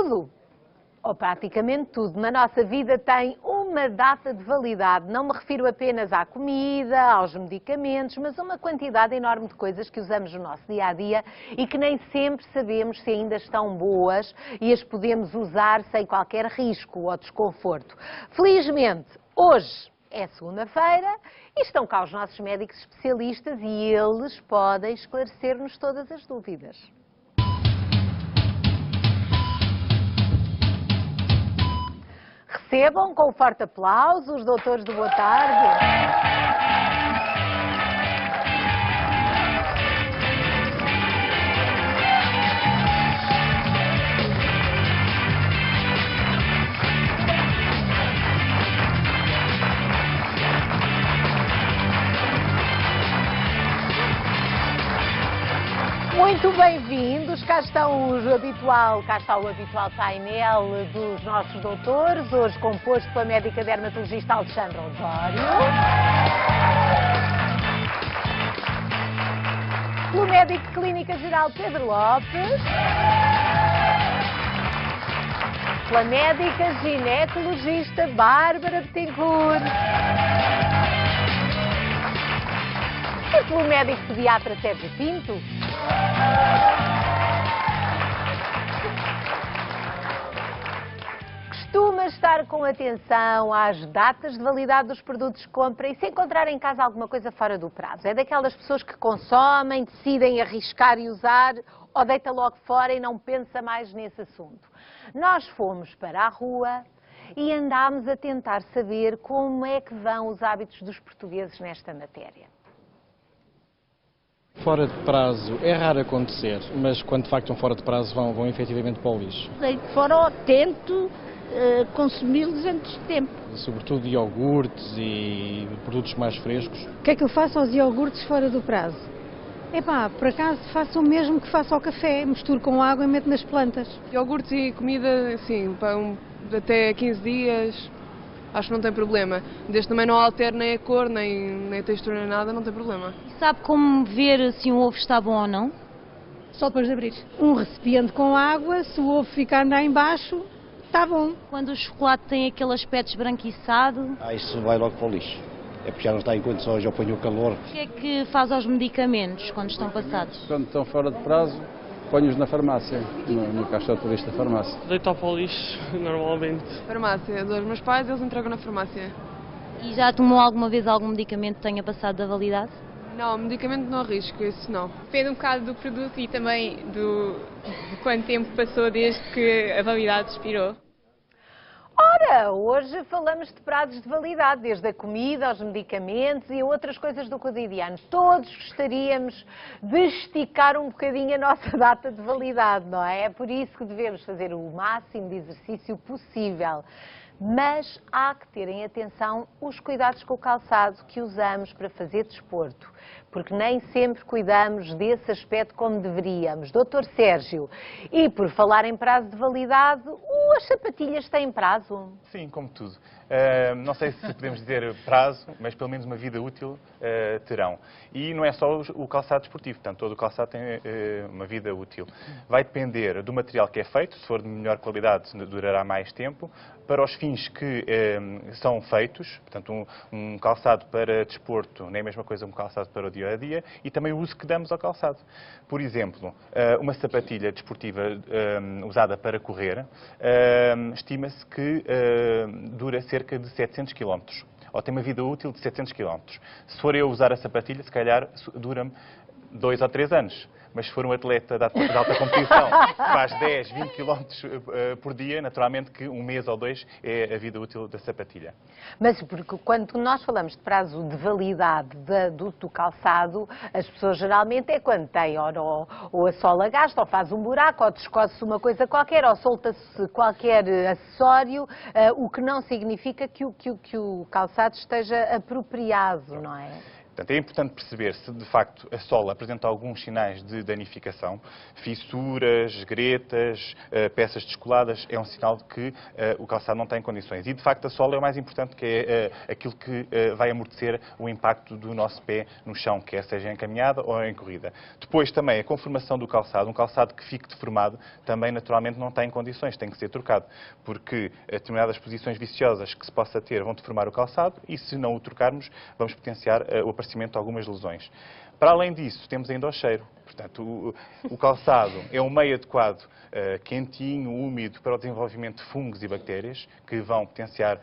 Tudo, ou praticamente tudo, na nossa vida tem uma data de validade. Não me refiro apenas à comida, aos medicamentos, mas a uma quantidade enorme de coisas que usamos no nosso dia-a-dia e que nem sempre sabemos se ainda estão boas e as podemos usar sem qualquer risco ou desconforto. Felizmente, hoje é segunda-feira e estão cá os nossos médicos especialistas e eles podem esclarecer-nos todas as dúvidas. Recebam com um forte aplauso os doutores do Boa Tarde. Muito bem-vindos, cá está o habitual painel dos nossos doutores, hoje composto pela médica dermatologista Alexandra Osório, pelo médico de clínica geral Pedro Lopes, pela médica ginecologista Bárbara Betancourt e pelo médico pediatra Sérgio Pinto. Costuma estar com atenção às datas de validade dos produtos que compra e se encontrar em casa alguma coisa fora do prazo. É daquelas pessoas que consomem, decidem arriscar e usar ou deita logo fora e não pensa mais nesse assunto. Nós fomos para a rua e andámos a tentar saber como é que vão os hábitos dos portugueses nesta matéria. Fora de prazo é raro acontecer, mas quando de facto estão fora de prazo vão efetivamente para o lixo. Deito fora ou tento consumi-los antes de tempo. Sobretudo iogurtes e produtos mais frescos. O que é que eu faço aos iogurtes fora do prazo? Epá, por acaso faço o mesmo que faço ao café, misturo com água e meto nas plantas. Iogurtes e comida, assim, para até 15 dias, acho que não tem problema. Desde também não altere nem a cor, nem a textura, nem nada, não tem problema. Sabe como ver se um ovo está bom ou não? Só depois de abrir. Um recipiente com água, se o ovo ficar lá em baixo, está bom. Quando o chocolate tem aquele aspecto esbranquiçado? Isso vai logo para o lixo. É porque já não está em condições, eu ponho o calor. O que é que faz aos medicamentos quando estão passados? Quando estão fora de prazo, ponho-os na farmácia, no caixote de lixo da farmácia. Deito para o lixo, normalmente. Farmácia, dos meus pais, eles entregam na farmácia. E já tomou alguma vez algum medicamento que tenha passado da validade? Não, medicamento não arrisco, isso não. Depende um bocado do produto e também de quanto tempo passou desde que a validade expirou. Ora, hoje falamos de prazos de validade, desde a comida aos medicamentos e a outras coisas do cotidiano. Todos gostaríamos de esticar um bocadinho a nossa data de validade, não é? É por isso que devemos fazer o máximo de exercício possível. Mas há que terem atenção os cuidados com o calçado que usamos para fazer desporto, porque nem sempre cuidamos desse aspecto como deveríamos. Doutor Sérgio, e por falar em prazo de validade, as sapatilhas têm prazo? Sim, como tudo. Não sei se podemos dizer prazo, mas pelo menos uma vida útil terão. E não é só o calçado desportivo, portanto, todo o calçado tem uma vida útil. Vai depender do material que é feito, se for de melhor qualidade durará mais tempo. Para os fins que são feitos, portanto, um calçado para desporto nem é a mesma coisa um calçado para o dia-a-dia, e também o uso que damos ao calçado. Por exemplo, uma sapatilha desportiva usada para correr, estima-se que dura cerca de 700 km, ou tem uma vida útil de 700 km. Se for eu usar a sapatilha, se calhar dura-me 2 ou 3 anos. Mas se for um atleta de alta competição que faz 10, 20 km por dia, naturalmente que um mês ou 2 é a vida útil da sapatilha. Mas porque quando nós falamos de prazo de validade do calçado, as pessoas geralmente é quando tem ou a sola gasta, ou faz um buraco, ou descoce uma coisa qualquer, ou solta-se qualquer acessório, o que não significa que o calçado esteja apropriado, não é? Portanto, é importante perceber se, de facto, a sola apresenta alguns sinais de danificação, fissuras, gretas, peças descoladas, é um sinal de que o calçado não tem condições. E, de facto, a sola é o mais importante, que é aquilo que vai amortecer o impacto do nosso pé no chão, quer seja em caminhada ou em corrida. Depois, também, a conformação do calçado. Um calçado que fique deformado também, naturalmente, não tem condições, tem que ser trocado, porque determinadas posições viciosas que se possa ter vão deformar o calçado e, se não o trocarmos, vamos potenciar o aparecimento de algumas lesões. Para além disso, temos ainda o cheiro. Portanto, o calçado é um meio adequado, quentinho, úmido, para o desenvolvimento de fungos e bactérias, que vão potenciar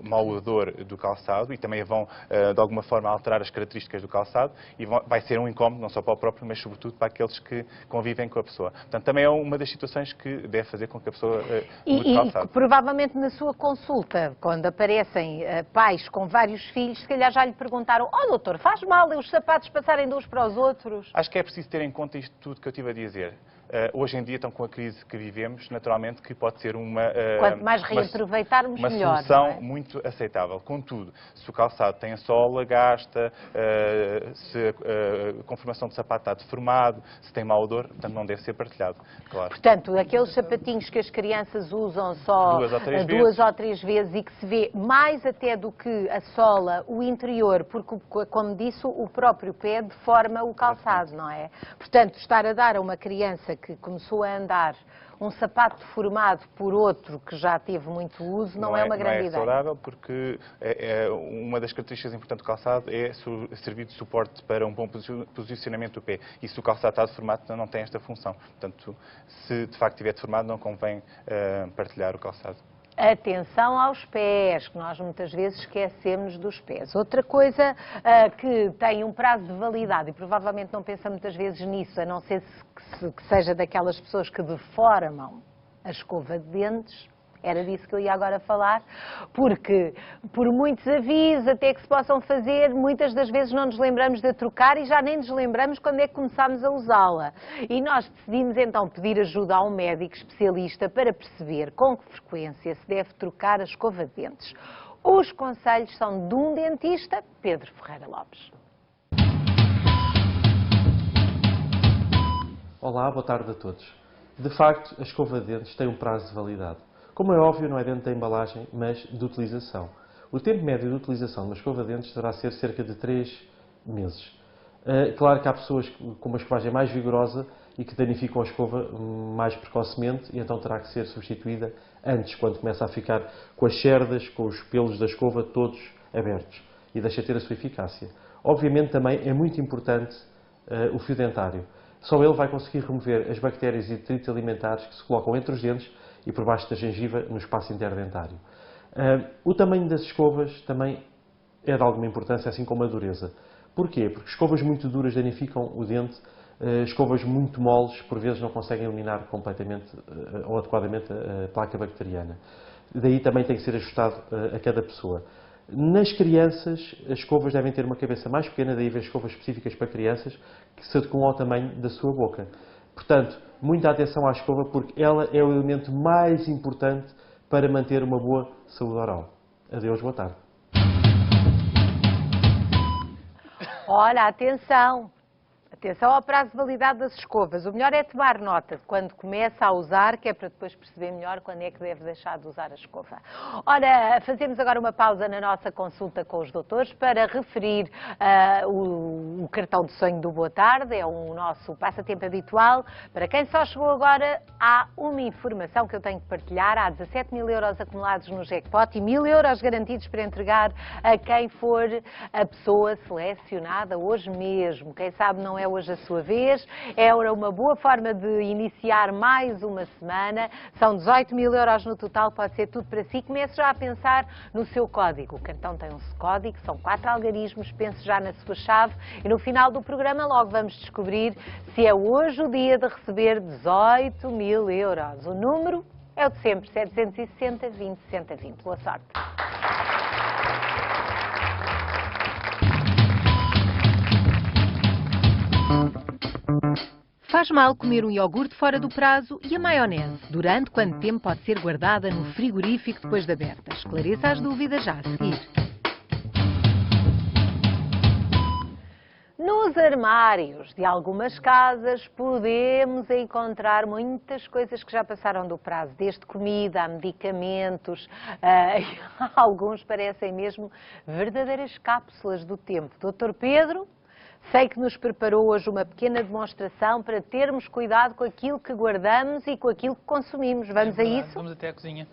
o mau odor do calçado e também vão, de alguma forma, alterar as características do calçado e vai ser um incómodo, não só para o próprio, mas sobretudo para aqueles que convivem com a pessoa. Portanto, também é uma das situações que deve fazer com que a pessoa mude o calçado. E provavelmente na sua consulta, quando aparecem pais com vários filhos, se calhar já lhe perguntaram: "Oh, doutor, faz mal os sapatos passarem de uns para os outros?" Acho que é preciso ter em conta isto tudo que eu estive a dizer. Hoje em dia, estão com a crise que vivemos, naturalmente que pode ser quanto mais reaproveitarmos, uma melhor, solução não é? muito aceitável. Contudo, se o calçado tem a sola gasta, se a conformação do sapato está deformado, se tem mau odor, portanto não deve ser partilhado, claro. Portanto, aqueles sapatinhos que as crianças usam só duas ou três vezes e que se vê mais até do que a sola, o interior, porque, como disse, o próprio pé deforma o calçado, não é? Portanto, estar a dar a uma criança que começou a andar um sapato deformado por outro que já teve muito uso não é uma grande ideia. Não é saudável, porque uma das características importantes do calçado é servir de suporte para um bom posicionamento do pé. E se o calçado está deformado, não tem esta função. Portanto, se de facto estiver deformado, não convém partilhar o calçado. Atenção aos pés, que nós muitas vezes esquecemos dos pés. Outra coisa que tem um prazo de validade, e provavelmente não pensa muitas vezes nisso, a não ser que seja daquelas pessoas que deformam a escova de dentes, era disso que eu ia agora falar, porque por muitos avisos até que se possam fazer, muitas das vezes não nos lembramos de a trocar e já nem nos lembramos quando é que começámos a usá-la. E nós decidimos então pedir ajuda a um médico especialista para perceber com que frequência se deve trocar a escova de dentes. Os conselhos são de um dentista, Pedro Ferreira Lopes. Olá, boa tarde a todos. De facto, a escova de dentes tem um prazo de validade. Como é óbvio, não é dentro da embalagem, mas de utilização. O tempo médio de utilização de uma escova de dentes deverá ser cerca de 3 meses. Claro que há pessoas com uma escovagem mais vigorosa e que danificam a escova mais precocemente e então terá que ser substituída antes, quando começa a ficar com as cerdas, com os pelos da escova todos abertos e deixa de ter a sua eficácia. Obviamente também é muito importante o fio dentário. Só ele vai conseguir remover as bactérias e detritos alimentares que se colocam entre os dentes e por baixo da gengiva no espaço interdentário. O tamanho das escovas também é de alguma importância, assim como a dureza. Porquê? Porque escovas muito duras danificam o dente, escovas muito moles por vezes não conseguem eliminar completamente ou adequadamente a placa bacteriana. Daí também tem que ser ajustado a cada pessoa. Nas crianças, as escovas devem ter uma cabeça mais pequena, daí haver escovas específicas para crianças que se adequam ao tamanho da sua boca. Portanto, muita atenção à escova, porque ela é o elemento mais importante para manter uma boa saúde oral. Adeus, boa tarde. Olha, atenção! Atenção ao prazo de validade das escovas. O melhor é tomar nota de quando começa a usar, que é para depois perceber melhor quando é que deve deixar de usar a escova. Ora, fazemos agora uma pausa na nossa consulta com os doutores para referir o cartão de sonho do Boa Tarde, é o nosso passatempo habitual. Para quem só chegou agora, há uma informação que eu tenho que partilhar. Há 17 mil euros acumulados no jackpot e 1000 euros garantidos para entregar a quem for a pessoa selecionada hoje mesmo. Quem sabe não é hoje a sua vez, é uma boa forma de iniciar mais uma semana, são 18 mil euros no total, pode ser tudo para si. Comece já a pensar no seu código, o cartão tem um código, são 4 algarismos, pense já na sua chave e no final do programa logo vamos descobrir se é hoje o dia de receber 18 mil euros. O número é o de sempre, 760 20 60 20. Boa sorte! Faz mal comer um iogurte fora do prazo e a maionese. Durante quanto tempo pode ser guardada no frigorífico depois de aberta? Esclareça as dúvidas já a seguir. Nos armários de algumas casas podemos encontrar muitas coisas que já passaram do prazo, desde comida a medicamentos, alguns parecem mesmo verdadeiras cápsulas do tempo. Dr. Pedro, sei que nos preparou hoje uma pequena demonstração para termos cuidado com aquilo que guardamos e com aquilo que consumimos. Vamos a isso? Vamos até à cozinha.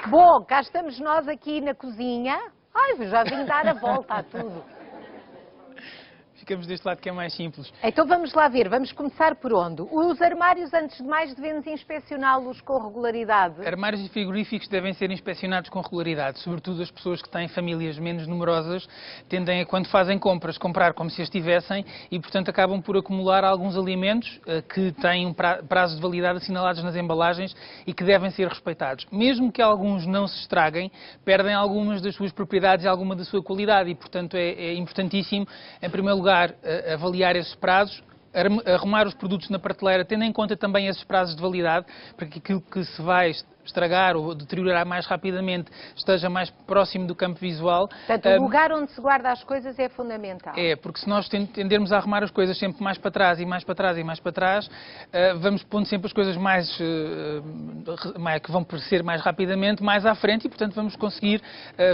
Bom, cá estamos nós aqui na cozinha. Ai, já vim dar a volta a tudo. Ficamos deste lado que é mais simples. Então vamos lá ver, vamos começar por onde? Os armários, antes de mais, devemos inspecioná-los com regularidade? Armários e frigoríficos devem ser inspecionados com regularidade, sobretudo as pessoas que têm famílias menos numerosas, tendem a, quando fazem compras, comprar como se as tivessem e, portanto, acabam por acumular alguns alimentos que têm um prazo de validade assinalados nas embalagens e que devem ser respeitados. Mesmo que alguns não se estraguem, perdem algumas das suas propriedades e alguma da sua qualidade e, portanto, é importantíssimo, em primeiro lugar, avaliar esses prazos, arrumar os produtos na prateleira, tendo em conta também esses prazos de validade, para que aquilo que se vai estragar ou deteriorar mais rapidamente esteja mais próximo do campo visual. Portanto, o lugar onde se guarda as coisas é fundamental. É, porque se nós tendermos a arrumar as coisas sempre mais para trás e mais para trás e mais para trás, vamos pondo sempre as coisas que vão ser mais rapidamente, mais à frente e, portanto, vamos conseguir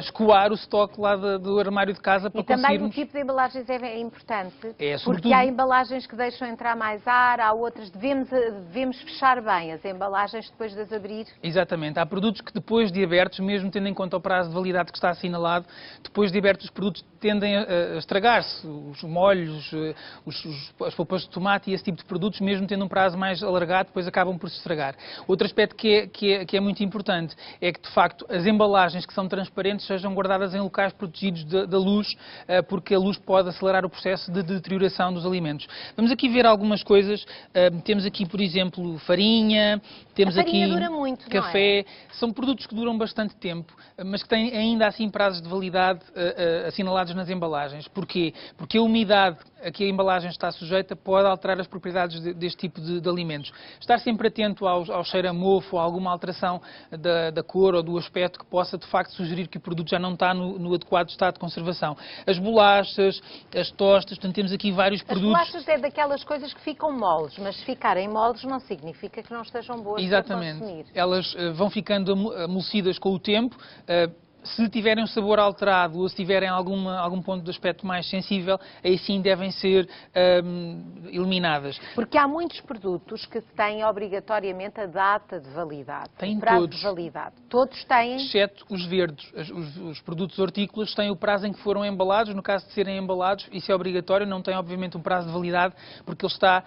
escoar o estoque lá do armário de casa para conseguirmos... E também o tipo de embalagens é importante, sobretudo... porque há embalagens que deixam entrar mais ar, há outras, devemos fechar bem as embalagens depois de as abrir. Exatamente. Há produtos que depois de abertos, mesmo tendo em conta o prazo de validade que está assinalado, depois de abertos os produtos tendem a estragar-se. Os molhos, as polpas de tomate e esse tipo de produtos, mesmo tendo um prazo mais alargado, depois acabam por se estragar. Outro aspecto que é muito importante é que, de facto, as embalagens que são transparentes sejam guardadas em locais protegidos da luz, porque a luz pode acelerar o processo de deterioração dos alimentos. Vamos aqui ver algumas coisas. Temos aqui, por exemplo, farinha, temos aqui dura muito, café. São produtos que duram bastante tempo, mas que têm ainda assim prazos de validade assinalados nas embalagens. Porquê? Porque a umidade a que a embalagem está sujeita pode alterar as propriedades deste tipo de alimentos. Estar sempre atento ao cheiro a mofo, a alguma alteração da cor ou do aspecto que possa, de facto, sugerir que o produto já não está no adequado estado de conservação. As bolachas, as tostas, portanto, temos aqui vários produtos... As bolachas é daquelas coisas que ficam moles, mas se ficarem moles não significa que não estejam boas para consumir. Elas vão ficando amolecidas com o tempo. Se tiverem um sabor alterado ou se tiverem algum ponto de aspecto mais sensível, aí sim devem ser eliminadas. Porque há muitos produtos que têm obrigatoriamente a data de validade. Têm o prazo todos. de validade. Todos têm? Exceto os verdes. Os produtos hortícolas têm o prazo em que foram embalados. No caso de serem embalados, isso é obrigatório, não tem obviamente um prazo de validade, porque ele está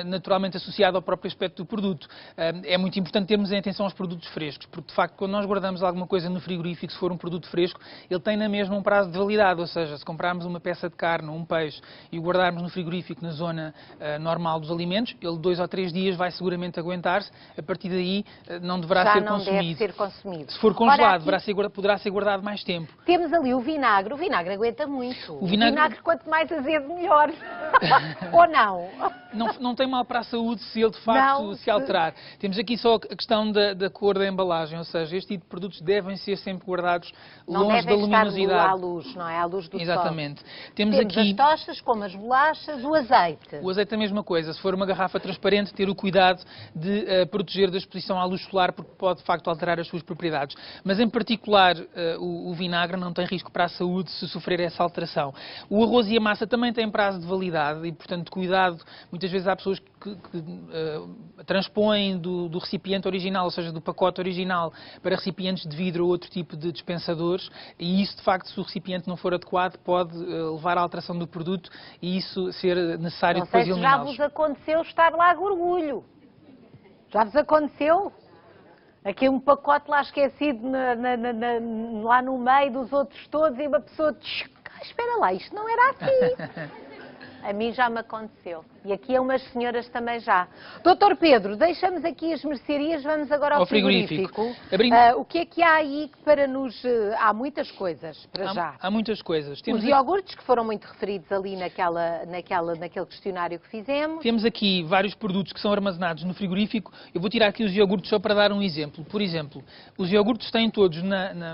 naturalmente associado ao próprio aspecto do produto. É muito importante termos em atenção aos produtos frescos, porque de facto quando nós guardamos alguma coisa no frigorífico, se for um produto fresco, ele tem na mesma um prazo de validade, ou seja, se comprarmos uma peça de carne ou um peixe e o guardarmos no frigorífico na zona normal dos alimentos, ele 2 ou 3 dias vai seguramente aguentar-se, a partir daí não deverá ser consumido. Deve ser consumido. Se for congelado, poderá ser guardado mais tempo. Temos ali o vinagre aguenta muito. O vinagre quanto mais azedo, melhor. Ou não? Não tem mal para a saúde se ele de facto se alterar. Temos aqui só a questão da cor da embalagem, ou seja, este tipo de produtos devem ser sempre guardados longe da luminosidade. Não devem estar à luz, não é? À luz do sol. Exatamente. Temos aqui as tostas, como as bolachas, o azeite. O azeite é a mesma coisa. Se for uma garrafa transparente, ter o cuidado de proteger da exposição à luz solar, porque pode de facto alterar as suas propriedades. Mas em particular o vinagre não tem risco para a saúde se sofrer essa alteração. O arroz e a massa também têm prazo de validade e, portanto, cuidado. Muitas vezes há pessoas que transpõem do recipiente original, ou seja, do pacote original, para recipientes de vidro ou outro tipo de dispensadores, e isso, de facto, se o recipiente não for adequado, pode levar à alteração do produto e isso ser necessário depois eliminá-los. Não sei se já vos aconteceu estar lá com orgulho. Já vos aconteceu? Aqui um pacote lá esquecido lá no meio dos outros todos e uma pessoa... Espera lá, isto não era assim. A mim já me aconteceu. E aqui a umas senhoras também já. Doutor Pedro, deixamos aqui as mercearias, vamos agora ao frigorífico. O que é que há aí para nos... Há muitas coisas, para já. Há muitas coisas. Os iogurtes, que foram muito referidos ali naquele questionário que fizemos. Temos aqui vários produtos que são armazenados no frigorífico. Eu vou tirar aqui os iogurtes só para dar um exemplo. Por exemplo, os iogurtes têm todos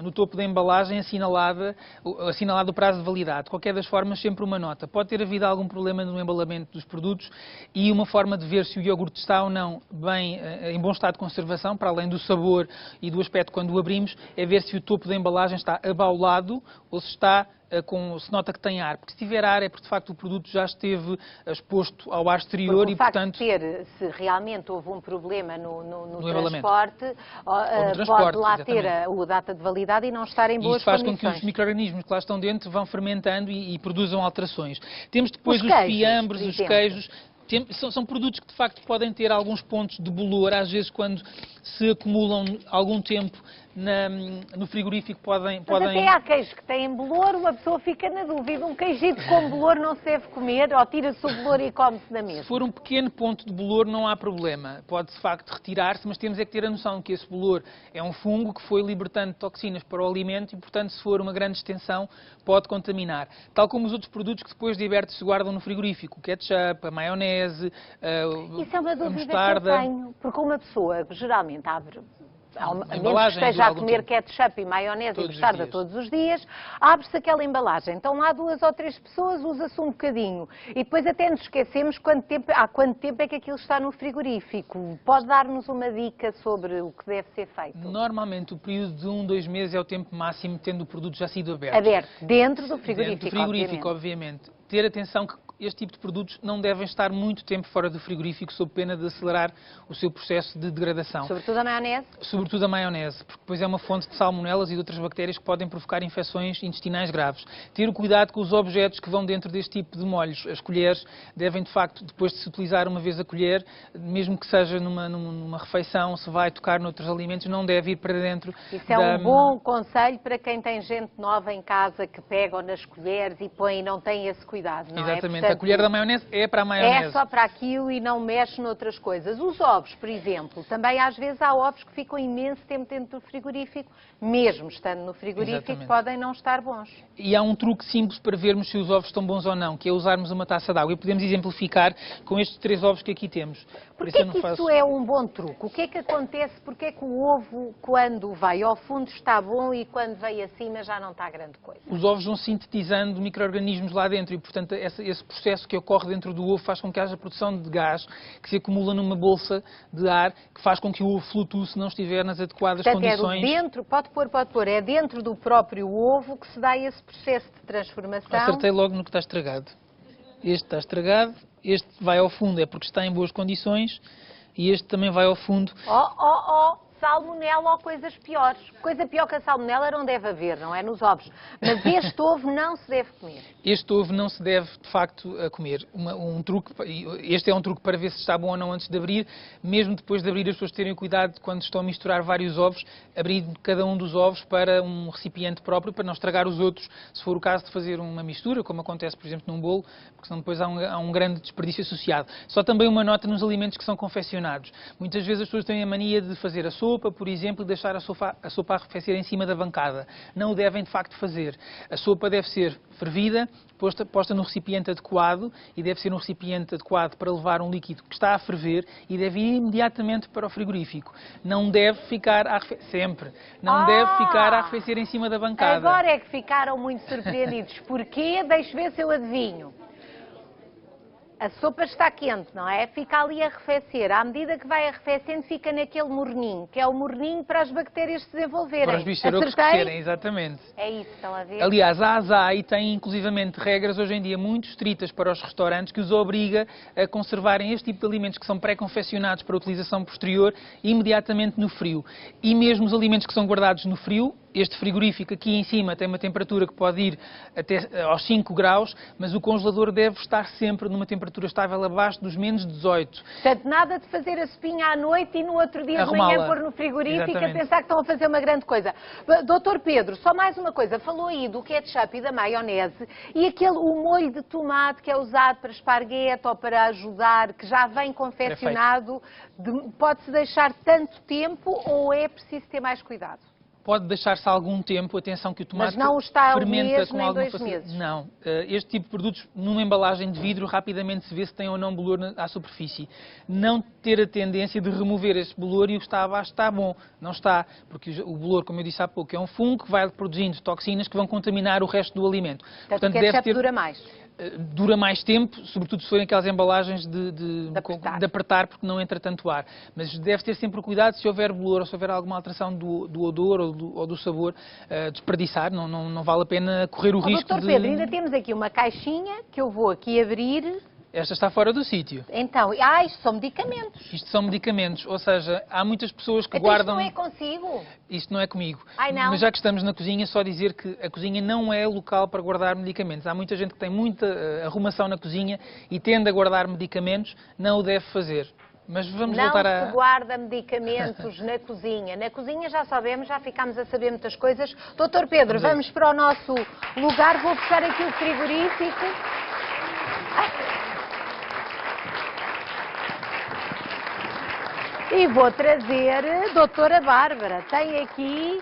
no topo da embalagem assinalado o prazo de validade. De qualquer das formas, sempre uma nota. Pode ter havido algum problema no embalamento dos produtos e uma forma de ver se o iogurte está ou não bem, em bom estado de conservação, para além do sabor e do aspecto quando o abrimos, é ver se o topo da embalagem está abaulado ou se está se nota que tem ar, porque se tiver ar é porque de facto o produto já esteve exposto ao ar exterior porque e portanto... se realmente houve um problema no transporte, pode lá ter a data de validade e não estar em boas condições. Isso faz com que os micro-organismos que lá estão dentro vão fermentando e produzam alterações. Temos depois os fiambres, os queijos. São produtos que de facto podem ter alguns pontos de bolor, às vezes quando se acumulam algum tempo no frigorífico podem... Mas até há queijos que têm bolor, uma pessoa fica na dúvida, um queijito com bolor não se deve comer, ou tira-se o bolor e come-se na mesma? Se for um pequeno ponto de bolor não há problema, pode de facto retirar-se, mas temos é que ter a noção que esse bolor é um fungo que foi libertando toxinas para o alimento e portanto se for uma grande extensão pode contaminar. Tal como os outros produtos que depois de abertos se guardam no frigorífico, o ketchup, a maionese, Isso é uma dúvida mostarda. que eu tenho, porque uma pessoa geralmente abre, a menos que esteja a comer ketchup e maionese e mostarda todos os dias, abre-se aquela embalagem. Então lá 2 ou 3 pessoas, usa-se um bocadinho. E depois até nos esquecemos há quanto tempo é que aquilo está no frigorífico. Pode dar-nos uma dica sobre o que deve ser feito? Normalmente o período de 1, 2 meses é o tempo máximo tendo o produto já sido aberto. Aberto, dentro do frigorífico, dentro do frigorífico, obviamente. Ter atenção que este tipo de produtos não devem estar muito tempo fora do frigorífico sob pena de acelerar o seu processo de degradação. Sobretudo a maionese? Sobretudo a maionese, porque depois é uma fonte de salmonelas e de outras bactérias que podem provocar infecções intestinais graves. Ter o cuidado com os objetos que vão dentro deste tipo de molhos. As colheres devem, de facto, depois de se utilizar uma vez a colher, mesmo que seja numa refeição, se vai tocar noutros alimentos, não deve ir para dentro. Isso é um bom conselho para quem tem gente nova em casa que pega nas colheres e põe e não tem esse cuidado, não é? Exatamente. Portanto, a colher da maionese é para a maionese. É só para aquilo e não mexe noutras coisas. Os ovos, por exemplo, também às vezes há ovos que ficam imenso tempo dentro do frigorífico, mesmo estando no frigorífico, Exatamente. Podem não estar bons. E há um truque simples para vermos se os ovos estão bons ou não, que é usarmos uma taça de água. E podemos exemplificar com estes 3 ovos que aqui temos. Porquê que isso é um bom truque? O que é que acontece? Porquê que o ovo, quando vai ao fundo, está bom e quando vem acima já não está grande coisa? Os ovos vão sintetizando micro-organismos lá dentro e, portanto, esse processo que ocorre dentro do ovo faz com que haja produção de gás que se acumula numa bolsa de ar que faz com que o ovo flutue se não estiver nas adequadas condições. É dentro, pode pôr, é dentro do próprio ovo que se dá esse processo de transformação. Acertei logo no que está estragado. Este está estragado, este vai ao fundo, é porque está em boas condições e este também vai ao fundo. Salmonela ou coisas piores. Coisa pior que a salmonela não deve haver, não é nos ovos. Mas este ovo não se deve comer. Este ovo não se deve, de facto, comer. Este é um truque para ver se está bom ou não antes de abrir. Mesmo depois de abrir, as pessoas terem cuidado quando estão a misturar vários ovos, abrir cada um dos ovos para um recipiente próprio, para não estragar os outros, se for o caso de fazer uma mistura, como acontece, por exemplo, num bolo, porque senão depois há um grande desperdício associado. Só também uma nota nos alimentos que são confeccionados. Muitas vezes as pessoas têm a mania de fazer a sopa, por exemplo, e deixar a sopa a arrefecer em cima da bancada. Não o devem, de facto, fazer. A sopa deve ser fervida, posta no recipiente adequado, e deve ser um recipiente adequado para levar um líquido que está a ferver e deve ir imediatamente para o frigorífico. Não deve ficar a arrefecer, sempre. Não deve ficar a arrefecer em cima da bancada. Agora é que ficaram muito surpreendidos. Porquê? Deixa ver se eu adivinho. A sopa está quente, não é? Fica ali a arrefecer. À medida que vai arrefecendo, fica naquele morninho, que é o morninho para as bactérias se desenvolverem. Para os bicharocos crescerem, exatamente. É isso, estão a ver? Aliás, a ASAI tem inclusivamente regras hoje em dia muito estritas para os restaurantes que os obriga a conservarem este tipo de alimentos que são pré-confeccionados para utilização posterior imediatamente no frio. E mesmo os alimentos que são guardados no frio, este frigorífico aqui em cima tem uma temperatura que pode ir até aos 5 graus, mas o congelador deve estar sempre numa temperatura estável abaixo dos menos 18. Portanto, nada de fazer a sopinha à noite e no outro dia de manhã pôr no frigorífico a pensar que estão a fazer uma grande coisa. Doutor Pedro, só mais uma coisa. Falou aí do ketchup e da maionese e o molho de tomate que é usado para esparguete ou para ajudar, que já vem confeccionado, pode-se deixar tanto tempo ou é preciso ter mais cuidado? Pode deixar-se algum tempo, atenção que o tomate fermenta com alguma facilidade. Não, este tipo de produtos numa embalagem de vidro rapidamente se vê se tem ou não bolor à superfície. Não ter a tendência de remover esse bolor e o que está abaixo está bom. Não está, porque o bolor, como eu disse há pouco, é um fungo que vai produzindo toxinas que vão contaminar o resto do alimento. Portanto, o ketchup dura mais. Dura mais tempo, sobretudo se forem aquelas embalagens de apertar, porque não entra tanto ar. Mas deve ter sempre o cuidado, se houver bolor ou se houver alguma alteração do odor ou do sabor, desperdiçar. Não vale a pena correr o risco Doutor Pedro, ainda temos aqui uma caixinha que eu vou aqui abrir. Esta está fora do sítio. Então, isto são medicamentos. Isto são medicamentos, ou seja, há muitas pessoas que guardam... Isto não é consigo? Isto não é comigo. Ai, não. Mas já que estamos na cozinha, só dizer que a cozinha não é local para guardar medicamentos. Há muita gente que tem muita arrumação na cozinha e tende a guardar medicamentos, não o deve fazer. Mas vamos voltar a... Não se guarda medicamentos na cozinha. Na cozinha já sabemos, já ficámos a saber muitas coisas. Doutor Pedro, vamos para o nosso lugar. Vou fechar aqui o frigorífico. E vou trazer doutora Bárbara. Tem aqui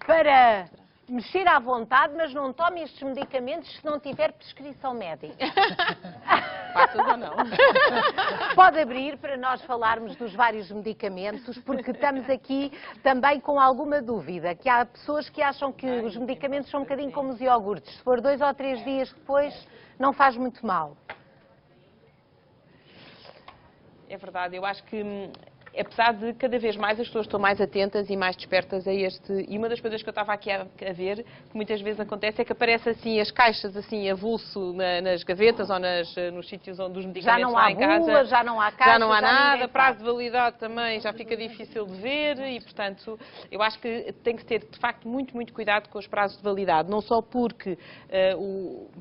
para mexer à vontade, mas não tome estes medicamentos se não tiver prescrição médica. Passas ou não? Pode abrir para nós falarmos dos vários medicamentos, porque estamos aqui também com alguma dúvida, que há pessoas que acham que os medicamentos são um bocadinho como os iogurtes. Se for 2 ou 3 dias depois, não faz muito mal. É verdade, eu acho que... Apesar de cada vez mais as pessoas estão mais atentas e mais despertas a este... E uma das coisas que eu estava aqui a ver, que muitas vezes acontece, é que aparecem assim as caixas assim avulso nas gavetas ou nos sítios onde os medicamentos lá em casa. Já não há bula, já não há caixa, já não há nada, prazo de validade também já fica difícil de ver e, portanto, eu acho que tem que ter, de facto, muito, muito cuidado com os prazos de validade. Não só porque,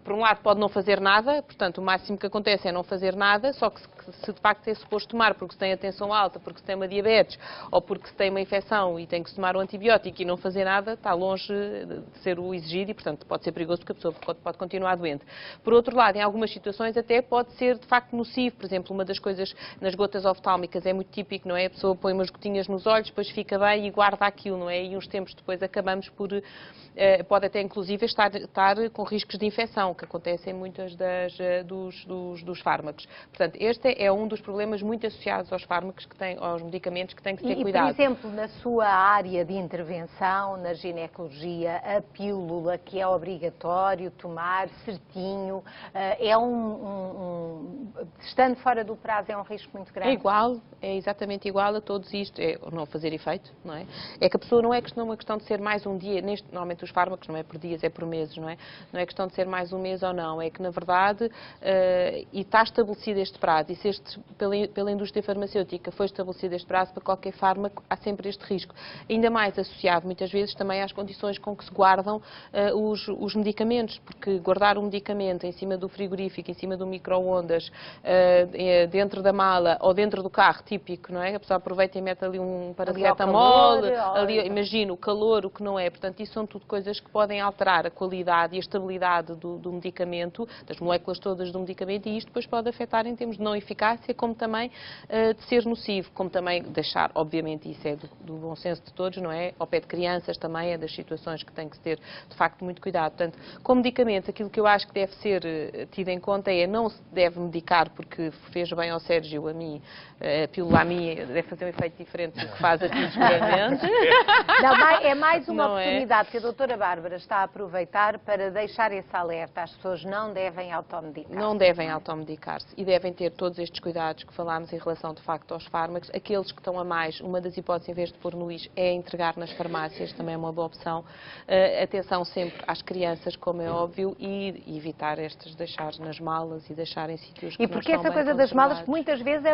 por um lado, pode não fazer nada, portanto, o máximo que acontece é não fazer nada, só que se de facto é suposto tomar porque se tem a tensão alta, porque se tem uma diabetes ou porque se tem uma infecção e tem que se tomar um antibiótico e não fazer nada, está longe de ser o exigido e, portanto, pode ser perigoso porque a pessoa pode continuar doente. Por outro lado, em algumas situações até pode ser, de facto, nocivo. Por exemplo, uma das coisas nas gotas oftálmicas é muito típico, não é? A pessoa põe umas gotinhas nos olhos, depois fica bem e guarda aquilo, não é? E uns tempos depois acabamos por... pode até, inclusive, estar com riscos de infecção, que acontecem em muitas dos fármacos. Portanto, este é um dos problemas muito associados aos fármacos, aos medicamentos que têm que ter cuidado. E, por exemplo, na sua área de intervenção, na ginecologia, a pílula, que é obrigatório tomar certinho, estando fora do prazo, é um risco muito grave? É igual, é exatamente igual a todos isto. É não fazer efeito, não é? É que a pessoa não é uma questão de ser mais um dia, normalmente os fármacos não é por dias, é por meses, não é? Não é questão de ser mais um mês ou não, é que, na verdade, e está estabelecido este prazo, e se pela indústria farmacêutica foi estabelecido este prazo, para qualquer fármaco há sempre este risco. Ainda mais associado, muitas vezes, também às condições com que se guardam os medicamentos, porque guardar um medicamento em cima do frigorífico, em cima do micro-ondas, dentro da mala ou dentro do carro, típico, não é? A pessoa aproveita e mete ali um paracetamol, imagina o calor, o que não é. Portanto, isso são tudo coisas que podem alterar a qualidade e a estabilidade do medicamento, das moléculas todas do medicamento, e isto depois pode afetar em termos de não eficácia, como também de ser nocivo, como também deixar, obviamente, isso é do bom senso de todos, não é? Ao pé de crianças também, é das situações que tem que ter, de facto, muito cuidado. Portanto, com medicamentos, aquilo que eu acho que deve ser tido em conta é não se deve medicar porque fez bem ao Sérgio, a mim, a pílula a mim deve fazer um efeito diferente do que faz a ti, seguramente. Não, é mais uma oportunidade que a doutora Bárbara está a aproveitar para deixar esse alerta. As pessoas não devem automedicar. Não devem automedicar-se e devem ter todos estes cuidados que falámos em relação, de facto, aos fármacos. Aqueles que estão a mais, uma das hipóteses, em vez de pôr no lixo, é entregar nas farmácias, também é uma boa opção. Atenção sempre às crianças, como é óbvio, e evitar estas deixar nas malas e deixar em sítios que E não porque estão essa bem coisa das malas, conservados. muitas vezes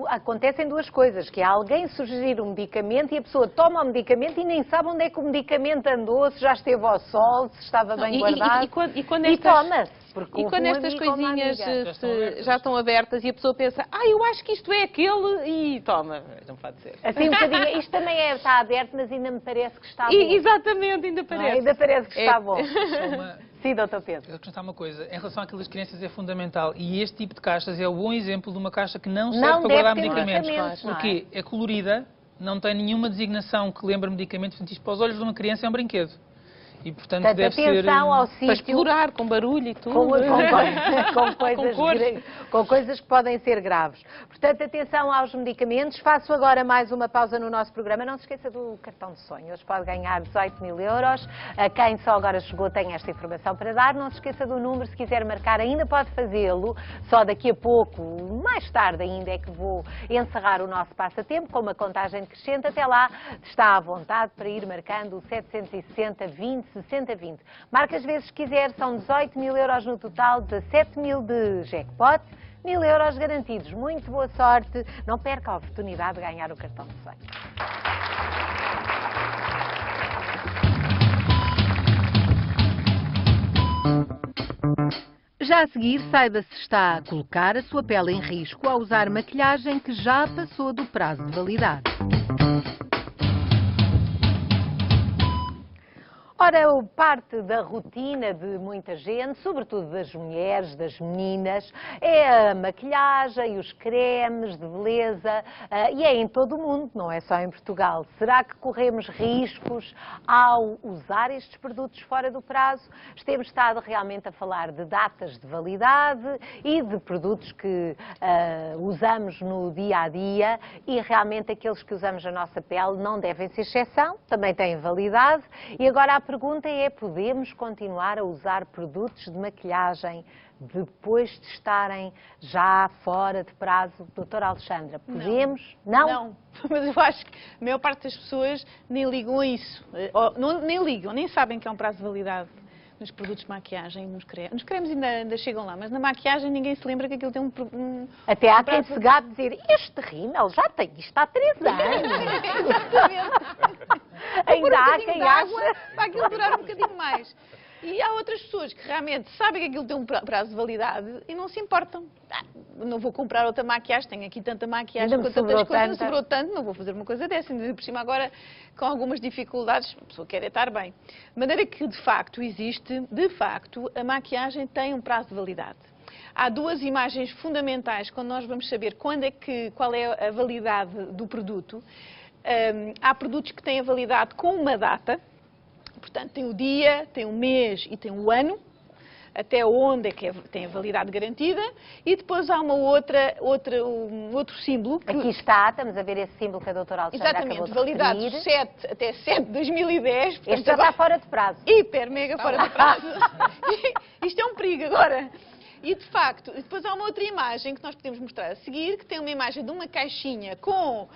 acontecem duas coisas, que é alguém sugerir um medicamento e a pessoa toma o medicamento e nem sabe onde é que o medicamento andou, se já esteve ao sol, se estava bem guardado, E quando e estas, toma-se. Porque e houve quando um estas amigo ou uma coisinhas amiga. já estão abertas e a pessoa pensa, eu acho que isto é aquele, e toma, não pode ser. Assim um bocadinho, isto também está aberto, mas ainda me parece que está bom. Exatamente, ainda parece. Ainda parece que está bom. Uma... Sim, doutor Pedro. Eu acrescentar uma coisa, em relação àquelas crianças é fundamental, e este tipo de caixas é o bom exemplo de uma caixa que não serve para guardar medicamentos. Porque é colorida, não tem nenhuma designação que lembre medicamentos, portanto isto para os olhos de uma criança é um brinquedo. E, portanto, deve ser ao sítio, para explorar, com barulho e tudo. Com coisas que podem ser graves. Portanto, atenção aos medicamentos. Faço agora mais uma pausa no nosso programa. Não se esqueça do cartão de sonhos. Pode ganhar 18 mil euros. A quem só agora chegou tem esta informação para dar. Não se esqueça do número. Se quiser marcar, ainda pode fazê-lo. Só daqui a pouco, mais tarde ainda, é que vou encerrar o nosso passatempo com uma contagem crescente. Até lá, está à vontade para ir marcando o 760 20 60 20. Marca as vezes que quiser, são 18 mil euros no total, 17 mil de jackpot, 1000 euros garantidos. Muito boa sorte, não perca a oportunidade de ganhar o cartão de sonho. Já a seguir, saiba se está a colocar a sua pele em risco ao usar maquilhagem que já passou do prazo de validade. Ora, parte da rotina de muita gente, sobretudo das mulheres, das meninas, é a maquilhagem, os cremes de beleza, e é em todo o mundo, não é só em Portugal. Será que corremos riscos ao usar estes produtos fora do prazo? Temos estado realmente a falar de datas de validade e de produtos que usamos no dia a dia, e realmente aqueles que usamos na nossa pele não devem ser exceção, também têm validade. E agora a pergunta é, podemos continuar a usar produtos de maquilhagem depois de estarem já fora de prazo? Doutora Alexandra, podemos? Não, mas eu acho que a maior parte das pessoas nem ligam a isso. Nem ligam, nem sabem que é um prazo de validade nos produtos de maquilhagem, nos cremes. Nos cremes ainda chegam lá, mas na maquilhagem ninguém se lembra que aquilo tem um Até há quem se gabe dizer, este rímel já tem isto há 3 anos. Ainda há quem acha para aquilo durar um bocadinho mais. E há outras pessoas que realmente sabem que aquilo tem um prazo de validade e não se importam. Não vou comprar outra maquiagem, tenho aqui tanta maquiagem com tantas coisas, não sobrou tanto, não vou fazer uma coisa dessa. Ainda por cima agora, com algumas dificuldades, a pessoa quer estar bem. De maneira que, de facto, a maquiagem tem um prazo de validade. Há duas imagens fundamentais quando nós vamos saber qual é a validade do produto. Há produtos que têm a validade com uma data, portanto tem o dia, tem o mês e tem o ano, até onde é que tem a validade garantida, e depois há um outro símbolo. Aqui estamos a ver esse símbolo que a doutora Alexandra acabou de validade referir. até 7 de 2010. Portanto, este já está fora de prazo. Hiper, mega fora de prazo. Isto é um perigo agora. E, de facto, depois há uma outra imagem que nós podemos mostrar a seguir, que tem uma imagem de uma caixinha com...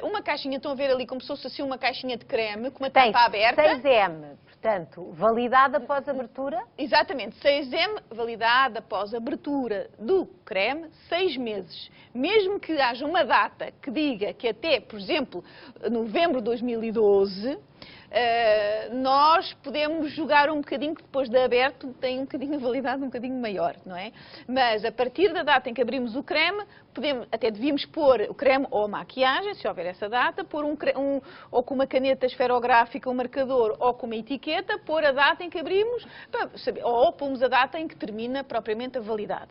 uma caixinha, estão a ver ali como se fosse assim uma caixinha de creme, com uma tampa aberta. 6M, portanto, validade após abertura? Exatamente, 6M, validade após abertura do creme, 6 meses. Mesmo que haja uma data que diga que até, por exemplo, novembro de 2012... nós podemos julgar um bocadinho que depois de aberto tem um bocadinho de validade um bocadinho maior, não é? Mas a partir da data em que abrimos o creme, até devíamos pôr o creme ou a maquiagem, se houver essa data, pôr ou com uma caneta esferográfica, um marcador, ou com uma etiqueta, pôr a data em que abrimos, ou pomos a data em que termina propriamente a validade.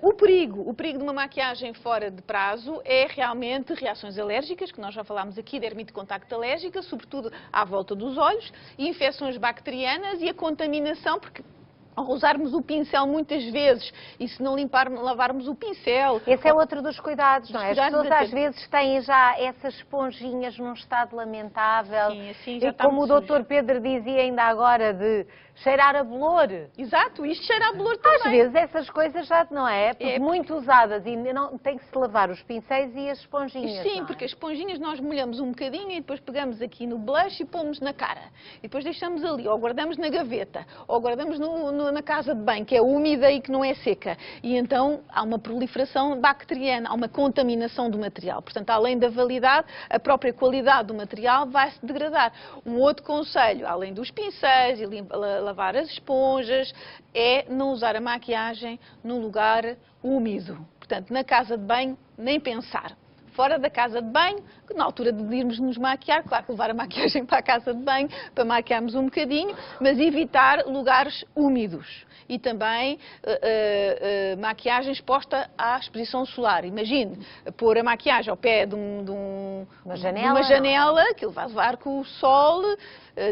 O perigo de uma maquiagem fora de prazo é realmente reações alérgicas, que nós já falámos aqui, dermite de contacto alérgica, sobretudo à volta dos olhos, e infecções bacterianas e a contaminação, porque Ao usarmos o pincel muitas vezes e se não lavarmos o pincel... Esse é outro dos cuidados, não é? As cuidados pessoas às vezes têm já essas esponjinhas num estado lamentável. Sim, assim já e está como o muito Dr. Pedro dizia ainda agora, de cheirar a bolor. Exato, isto cheira a bolor também. Às vezes essas coisas já não é, porque muito usadas e não tem que se lavar os pincéis e as esponjinhas. Sim, não é? porque as esponjinhas nós molhamos um bocadinho e depois pegamos aqui no blush e pomos na cara. E depois deixamos ali, ou guardamos na gaveta, ou guardamos na casa de banho, que é úmida e que não é seca. E então há uma proliferação bacteriana, há uma contaminação do material. Portanto, além da validade, a própria qualidade do material vai se degradar. Um outro conselho, além dos pincéis e lavar as esponjas, é não usar a maquiagem num lugar úmido. Portanto, na casa de banho, nem pensar. Fora da casa de banho, na altura de irmos nos maquiar, claro que levar a maquiagem para a casa de banho, para maquiarmos um bocadinho, mas evitar lugares úmidos. E também maquiagem exposta à exposição solar. Imagine, pôr a maquiagem ao pé de uma janela, que ele vai levar com o sol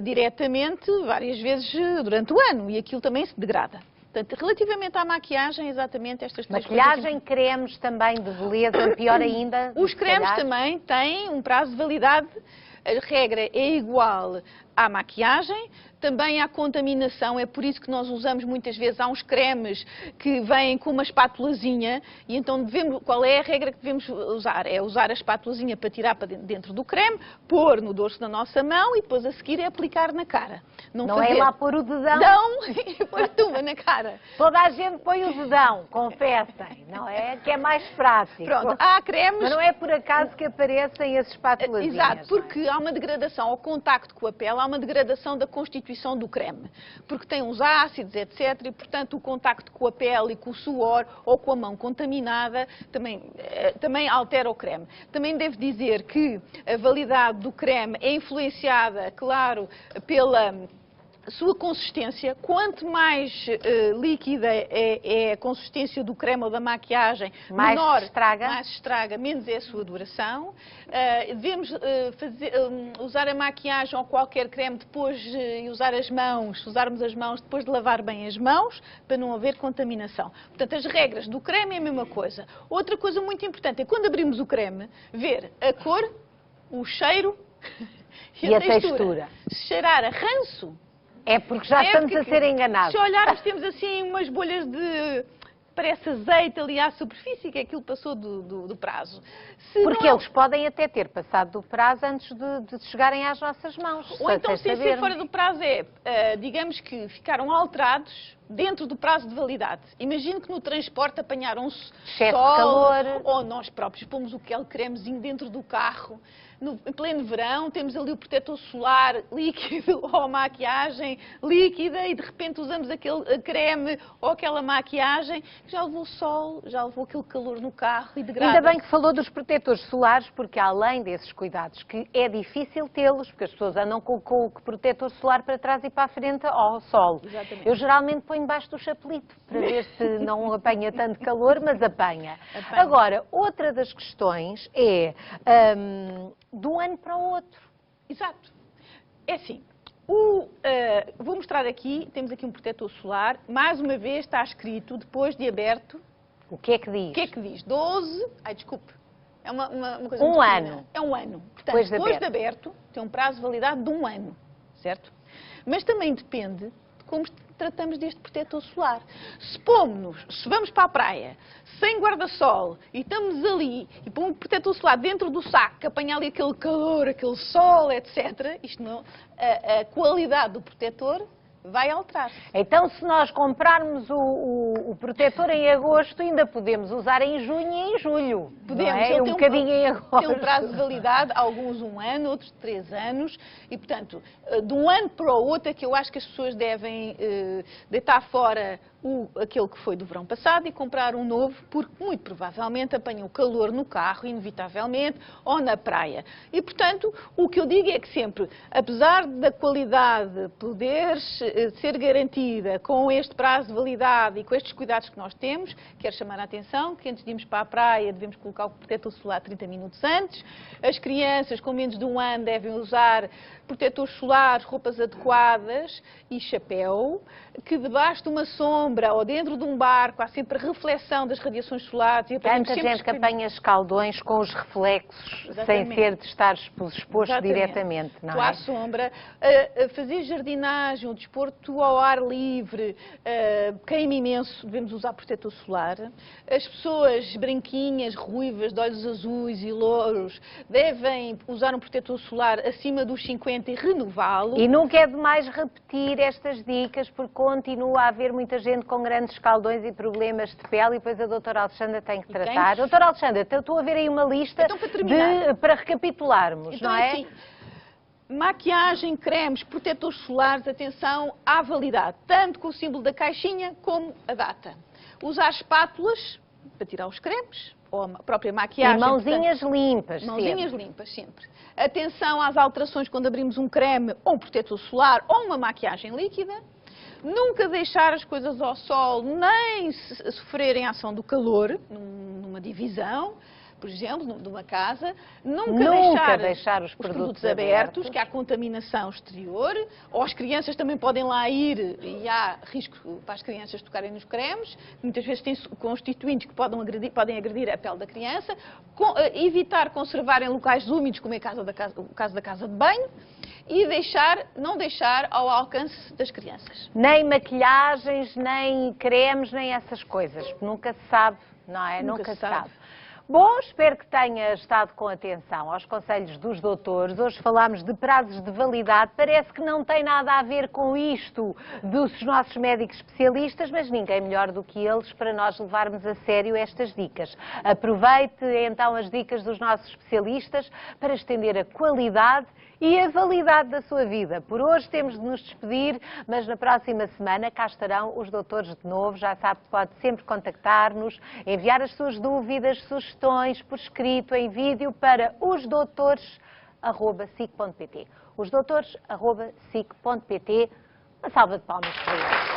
diretamente várias vezes durante o ano, e aquilo também se degrada. Portanto, relativamente à maquiagem, exatamente estas três coisas. Maquilhagem, cremes também de beleza, pior ainda. Os cremes também têm um prazo de validade. A regra é igual à maquiagem, também à contaminação, é por isso que nós usamos muitas vezes, há uns cremes que vêm com uma espátulazinha e então qual é a regra que devemos usar? É usar a espátulazinha para tirar para dentro do creme, pôr no dorso da nossa mão e depois a seguir é aplicar na cara. Não é lá pôr o dedão? Não, e pôr tumba na cara. Toda a gente põe o dedão, confessem, não é? Que é mais prático. Pronto, há cremes... Mas não é por acaso que aparecem as espátulazinhas. Exato, porque há uma degradação ao contacto com a pele, há uma degradação da constituição do creme, porque tem uns ácidos, etc. E, portanto, o contacto com a pele e com o suor ou com a mão contaminada também altera o creme. Também devo dizer que a validade do creme é influenciada, claro, pela sua consistência. Quanto mais líquida é a consistência do creme ou da maquiagem, mais estraga, menos é a sua duração. Devemos usar a maquiagem ou qualquer creme depois e usarmos as mãos depois de lavar bem as mãos, para não haver contaminação. Portanto, as regras do creme é a mesma coisa. Outra coisa muito importante é, quando abrimos o creme, ver a cor, o cheiro e a textura. Se cheirar a ranço, é porque já estamos a ser enganados. Se olharmos, temos assim umas bolhas de... parece azeite ali à superfície, que aquilo passou do prazo. Porque eles podem até ter passado do prazo antes de chegarem às nossas mãos. Ou então, sem ser fora do prazo, digamos que ficaram alterados dentro do prazo de validade. Imagino que no transporte apanharam excesso de calor, ou nós próprios pomos aquele cremezinho dentro do carro. Em pleno verão, temos ali o protetor solar líquido ou a maquiagem líquida e de repente usamos aquele creme ou aquela maquiagem que já levou o sol, já levou aquele calor no carro e degrada. Ainda bem que falou dos protetores solares, porque além desses cuidados, que é difícil tê-los, porque as pessoas andam com o protetor solar para trás e para a frente ao sol. Exatamente. Eu geralmente ponho embaixo do chapelito, para ver se não apanha tanto calor, mas apanha. Agora, outra das questões é... de um ano para o outro. Exato. É assim, vou mostrar aqui, temos aqui um protetor solar, mais uma vez está escrito, depois de aberto... O que é que diz? O que é que diz? 12... Ai, desculpe. É uma coisa um ano. É um ano. Portanto, depois de aberto, tem um prazo de validade de um ano, certo? Mas também depende de como tratamos deste protetor solar. Se vamos para a praia, sem guarda-sol, e estamos ali, e pomos o protetor solar dentro do saco, que apanha ali aquele calor, aquele sol, etc., isto não, a qualidade do protetor vai alterar. Então, se nós comprarmos o protetor em agosto, ainda podemos usar em junho e em julho. Podemos. Não é? Um bocadinho em agosto. Tem um prazo de validade, alguns 1 ano, outros 3 anos. E, portanto, de um ano para o outro é que eu acho que as pessoas devem deitar fora aquele que foi do verão passado e comprar um novo, porque muito provavelmente apanha o calor no carro, inevitavelmente, ou na praia. E, portanto, o que eu digo é que sempre, apesar da qualidade poder ser garantida com este prazo de validade e com estes cuidados que nós temos, quero chamar a atenção que antes de irmos para a praia devemos colocar o protetor solar 30 minutos antes. As crianças com menos de 1 ano devem usar protetores solares, roupas adequadas e chapéu, que debaixo de uma sombra ou dentro de um barco há sempre a reflexão das radiações solares. E tanta gente que apanha escaldões com os reflexos, sem ser de estar exposto diretamente, não é? À sombra, fazer jardinagem, o desporto ao ar livre, queima imenso, devemos usar protetor solar. As pessoas branquinhas, ruivas, de olhos azuis e louros, devem usar um protetor solar acima dos 50 e renová-lo. E nunca é demais repetir estas dicas, porque continua a haver muita gente com grandes escaldões e problemas de pele e depois a doutora Alexandra tem que tratar. Doutora Alexandra, estou a ver aí uma lista para recapitularmos, então, não é? Assim, maquiagem, cremes, protetores solares, atenção à validade, tanto com o símbolo da caixinha como a data. Usar espátulas para tirar os cremes, ou a própria maquiagem. E mãozinhas limpas, mãozinhas limpas, sempre. Atenção às alterações quando abrimos um creme, ou um protetor solar, ou uma maquiagem líquida. Nunca deixar as coisas ao sol, nem sofrerem a ação do calor, numa divisão, por exemplo, numa casa. Nunca deixar os produtos abertos, que há contaminação exterior, ou as crianças também podem lá ir e há risco para as crianças tocarem nos cremes, muitas vezes têm constituintes que podem agredir a pele da criança. Evitar conservar em locais úmidos, como é o caso da casa de banho, e não deixar ao alcance das crianças. Nem maquilhagens, nem cremes, nem essas coisas. Nunca se sabe, não é? Nunca se sabe. Bom, espero que tenha estado com atenção aos conselhos dos doutores. Hoje falámos de prazos de validade. Parece que não tem nada a ver com isto dos nossos médicos especialistas, mas ninguém melhor do que eles para nós levarmos a sério estas dicas. Aproveite então as dicas dos nossos especialistas para estender a qualidade e a validade da sua vida. Por hoje temos de nos despedir, mas na próxima semana cá estarão os doutores de novo. Já sabe que pode sempre contactar-nos, enviar as suas dúvidas, sugestões por escrito, em vídeo para osdoutores@sic.pt. osdoutores@sic.pt. Uma salva de palmas para eles.